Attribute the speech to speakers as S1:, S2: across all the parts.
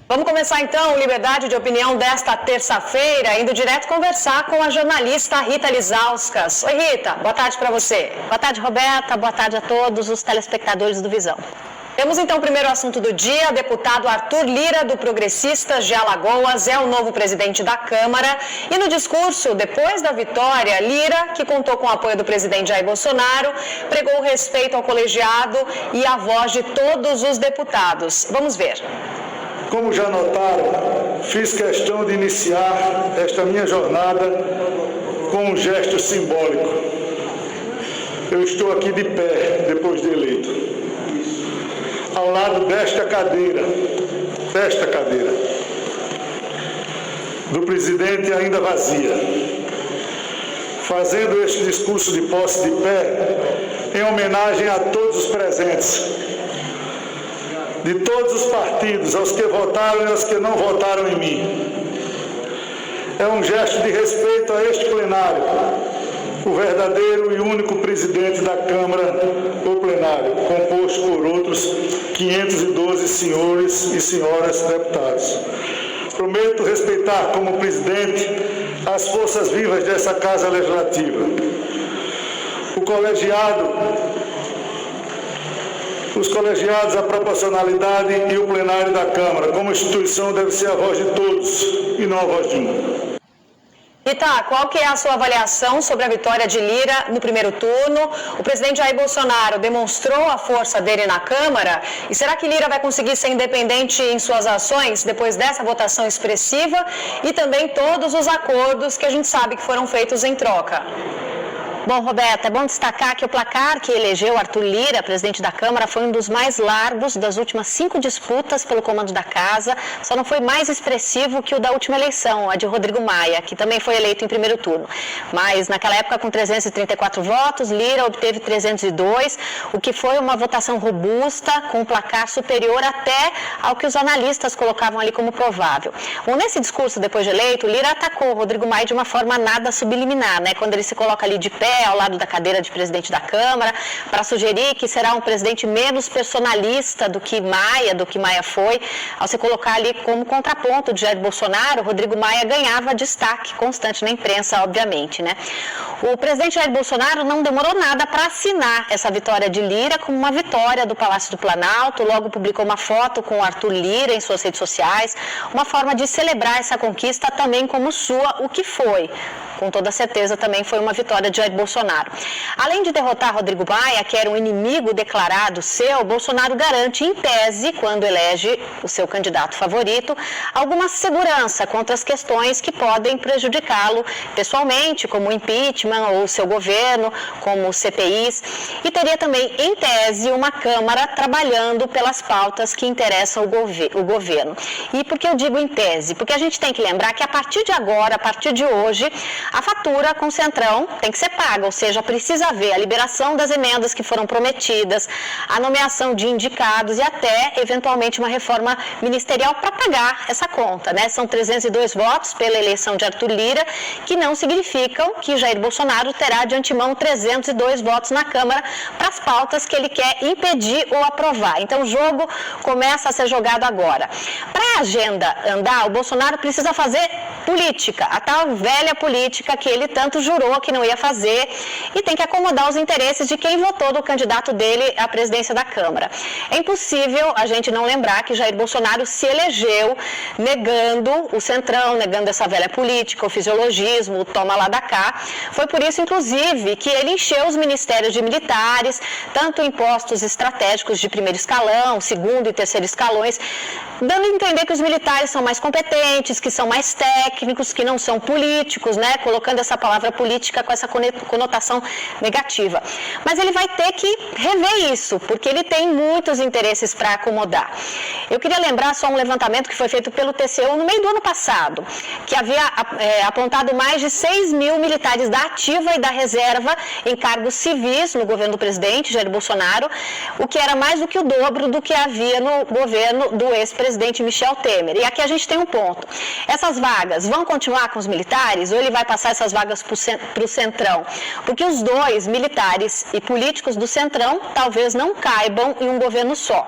S1: Vamos começar então o Liberdade de Opinião desta terça-feira, indo direto conversar com a jornalista Rita Lizauskas. Oi, Rita, boa tarde para você.
S2: Boa tarde, Roberta, boa tarde a todos os telespectadores do Visão.
S1: Temos então o primeiro assunto do dia. Deputado Arthur Lira, do Progressistas de Alagoas, é o novo presidente da Câmara. E no discurso, depois da vitória, Lira, que contou com o apoio do presidente Jair Bolsonaro, pregou o respeito ao colegiado e a voz de todos os deputados. Vamos ver.
S3: Como já notaram, fiz questão de iniciar esta minha jornada com um gesto simbólico. Eu estou aqui de pé, depois de eleito, ao lado desta cadeira, do presidente ainda vazia, fazendo este discurso de posse de pé, em homenagem a todos os presentes, de todos os partidos, aos que votaram e aos que não votaram em mim. É um gesto de respeito a este plenário, o verdadeiro e único presidente da Câmara, o plenário, composto por outros 512 senhores e senhoras deputados. Prometo respeitar como presidente as forças vivas dessa Casa Legislativa. Os colegiados, a proporcionalidade e o plenário da Câmara. Como instituição, deve ser a voz de todos e não a voz de um.
S1: Rita, qual que é a sua avaliação sobre a vitória de Lira no primeiro turno? O presidente Jair Bolsonaro demonstrou a força dele na Câmara. E será que Lira vai conseguir ser independente em suas ações depois dessa votação expressiva? E também todos os acordos que a gente sabe que foram feitos em troca.
S2: Bom, Roberta, é bom destacar que o placar que elegeu Arthur Lira, presidente da Câmara, foi um dos mais largos das últimas 5 disputas pelo comando da Casa. Só não foi mais expressivo que o da última eleição, a de Rodrigo Maia, que também foi eleito em primeiro turno. Mas, naquela época, com 334 votos, Lira obteve 302, o que foi uma votação robusta, com um placar superior até ao que os analistas colocavam ali como provável. Bom, nesse discurso, depois de eleito, Lira atacou o Rodrigo Maia de uma forma nada subliminar, né? Quando ele se coloca ali de pé, ao lado da cadeira de presidente da Câmara, para sugerir que será um presidente menos personalista do que Maia foi. Ao se colocar ali como contraponto de Jair Bolsonaro, Rodrigo Maia ganhava destaque constante na imprensa, obviamente, né? O presidente Jair Bolsonaro não demorou nada para assinar essa vitória de Lira como uma vitória do Palácio do Planalto, logo publicou uma foto com o Arthur Lira em suas redes sociais, uma forma de celebrar essa conquista também como sua, o que foi. Com toda certeza também foi uma vitória de Jair Bolsonaro. Além de derrotar Rodrigo Maia, que era um inimigo declarado seu, Bolsonaro garante, em tese, quando elege o seu candidato favorito, alguma segurança contra as questões que podem prejudicá-lo pessoalmente, como o impeachment ou o seu governo, como os CPIs, e teria também, em tese, uma Câmara trabalhando pelas pautas que interessam o governo. E por que eu digo em tese? Porque a gente tem que lembrar que a partir de agora, a partir de hoje, a fatura com o Centrão tem que ser paga, ou seja, precisa haver a liberação das emendas que foram prometidas, a nomeação de indicados e até, eventualmente, uma reforma ministerial para pagar essa conta, né? São 302 votos pela eleição de Arthur Lira, que não significam que Jair Bolsonaro terá de antemão 302 votos na Câmara para as pautas que ele quer impedir ou aprovar. Então, o jogo começa a ser jogado agora. Para a agenda andar, o Bolsonaro precisa fazer política, a tal velha política que ele tanto jurou que não ia fazer, e tem que acomodar os interesses de quem votou no candidato dele à presidência da Câmara. É impossível a gente não lembrar que Jair Bolsonaro se elegeu negando o Centrão, negando essa velha política, o fisiologismo, o toma lá da cá. Foi por isso, inclusive, que ele encheu os ministérios de militares, tanto em postos estratégicos de primeiro escalão, segundo e terceiro escalões, dando a entender que os militares são mais competentes, que são mais técnicos, que não são políticos, né? Colocando essa palavra política com essa conotação negativa. Mas ele vai ter que rever isso, porque ele tem muitos interesses para acomodar. Eu queria lembrar só um levantamento que foi feito pelo TCU no meio do ano passado, que havia apontado mais de 6 mil militares da ativa e da reserva em cargos civis no governo do presidente Jair Bolsonaro, o que era mais do que o dobro do que havia no governo do ex-presidente presidente Michel Temer. E aqui a gente tem um ponto. Essas vagas vão continuar com os militares ou ele vai passar essas vagas para o Centrão? Porque os dois, militares e políticos do Centrão, talvez não caibam em um governo só.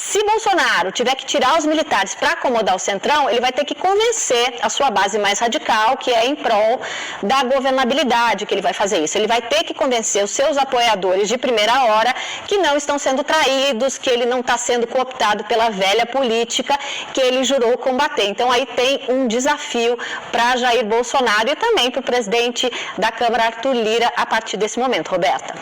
S2: Se Bolsonaro tiver que tirar os militares para acomodar o Centrão, ele vai ter que convencer a sua base mais radical, que é em prol da governabilidade que ele vai fazer isso. Ele vai ter que convencer os seus apoiadores de primeira hora que não estão sendo traídos, que ele não está sendo cooptado pela velha política que ele jurou combater. Então aí tem um desafio para Jair Bolsonaro e também para o presidente da Câmara, Arthur Lira, a partir desse momento. Roberta.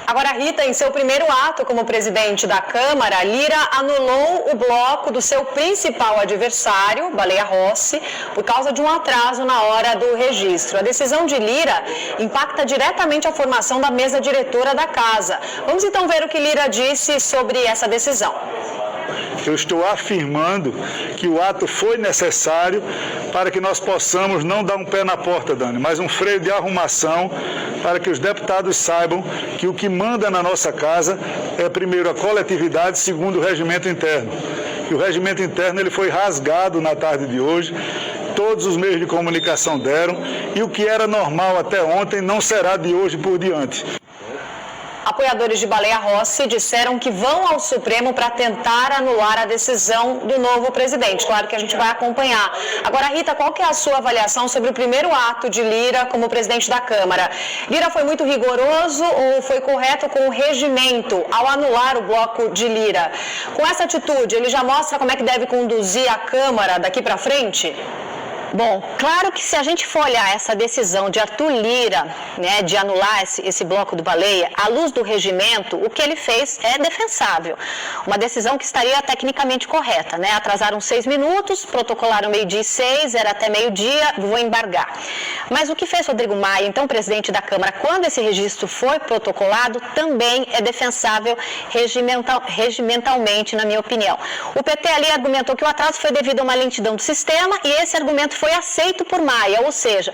S1: Agora, Rita, em seu primeiro ato como presidente da Câmara, Lira anulou o bloco do seu principal adversário, Baleia Rossi, por causa de um atraso na hora do registro. A decisão de Lira impacta diretamente a formação da mesa diretora da casa. Vamos então ver o que Lira disse sobre essa decisão.
S3: Eu estou afirmando que o ato foi necessário para que nós possamos não dar um pé na porta, Dani, mas um freio de arrumação para que os deputados saibam que o que manda na nossa casa é, primeiro, a coletividade, segundo, o regimento interno. E o regimento interno ele foi rasgado na tarde de hoje, todos os meios de comunicação deram, e o que era normal até ontem não será de hoje por diante.
S1: Apoiadores de Baleia Rossi disseram que vão ao Supremo para tentar anular a decisão do novo presidente. Claro que a gente vai acompanhar. Agora, Rita, qual que é a sua avaliação sobre o primeiro ato de Lira como presidente da Câmara? Lira foi muito rigoroso ou foi correto com o regimento ao anular o bloco de Lira? Com essa atitude, ele já mostra como é que deve conduzir a Câmara daqui para frente?
S2: Bom, claro que se a gente for olhar essa decisão de Arthur Lira, né, de anular esse bloco do Baleia, à luz do regimento, o que ele fez é defensável. Uma decisão que estaria tecnicamente correta, né? Atrasaram 6 minutos, protocolaram 12:06, era até meio-dia, vou embargar. Mas o que fez Rodrigo Maia, então presidente da Câmara, quando esse registro foi protocolado, também é defensável regimentalmente, na minha opinião. O PT ali argumentou que o atraso foi devido a uma lentidão do sistema e esse argumento foi aceito por Maia, ou seja,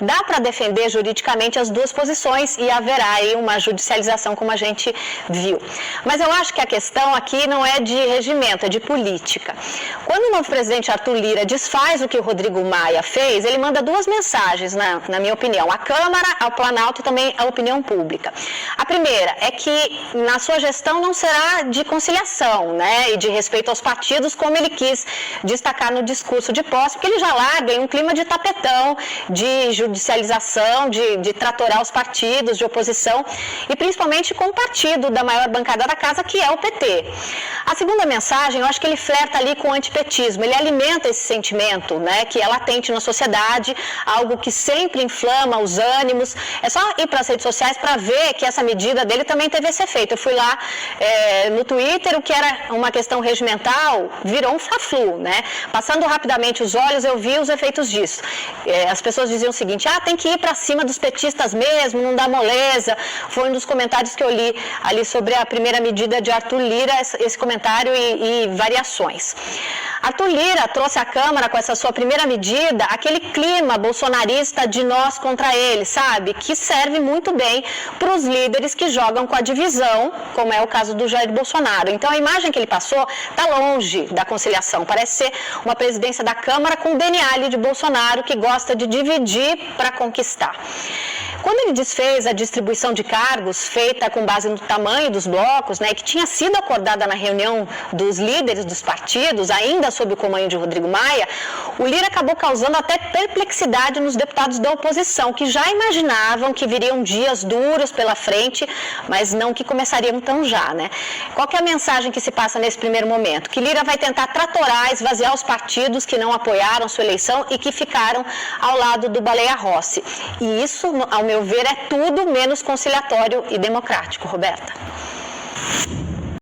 S2: dá para defender juridicamente as duas posições e haverá aí uma judicialização, como a gente viu. Mas eu acho que a questão aqui não é de regimento, é de política. Quando o novo presidente Arthur Lira desfaz o que o Rodrigo Maia fez, ele manda duas mensagens, na minha opinião, à Câmara, ao Planalto e também à opinião pública. A primeira é que na sua gestão não será de conciliação, né, e de respeito aos partidos, como ele quis destacar no discurso de posse, porque ele já larga em um clima de tapetão, de judicialização, de tratorar os partidos de oposição e principalmente com o partido da maior bancada da casa, que é o PT. A segunda mensagem, eu acho que ele flerta ali com o antipetismo, ele alimenta esse sentimento, né, que é latente na sociedade, algo que sempre inflama os ânimos. É só ir para as redes sociais para ver que essa medida dele também teve esse efeito. Eu fui lá no Twitter, o que era uma questão regimental virou um fla-flu, né? Passando rapidamente os olhos, eu vi os efeitos disso. As pessoas diziam o seguinte: tem que ir para cima dos petistas mesmo, não dá moleza. Foi um dos comentários que eu li ali sobre a primeira medida de Arthur Lira, esse comentário e variações. Arthur Lira trouxe à Câmara com essa sua primeira medida aquele clima bolsonarista de nós contra ele, sabe? Que serve muito bem para os líderes que jogam com a divisão, como é o caso do Jair Bolsonaro. Então a imagem que ele passou está longe da conciliação. Parece ser uma presidência da Câmara com DNA ali de Bolsonaro, que gosta de dividir para conquistar. Quando ele desfez a distribuição de cargos feita com base no tamanho dos blocos, né, que tinha sido acordada na reunião dos líderes dos partidos, ainda sob o comando de Rodrigo Maia, o Lira acabou causando até perplexidade nos deputados da oposição, que já imaginavam que viriam dias duros pela frente, mas não que começariam tão já, né? Qual que é a mensagem que se passa nesse primeiro momento? Que Lira vai tentar tratorar, esvaziar os partidos que não apoiaram sua eleição e que ficaram ao lado do Baleia Rossi. E isso, ao meu ver, é tudo menos conciliatório e democrático, Roberta.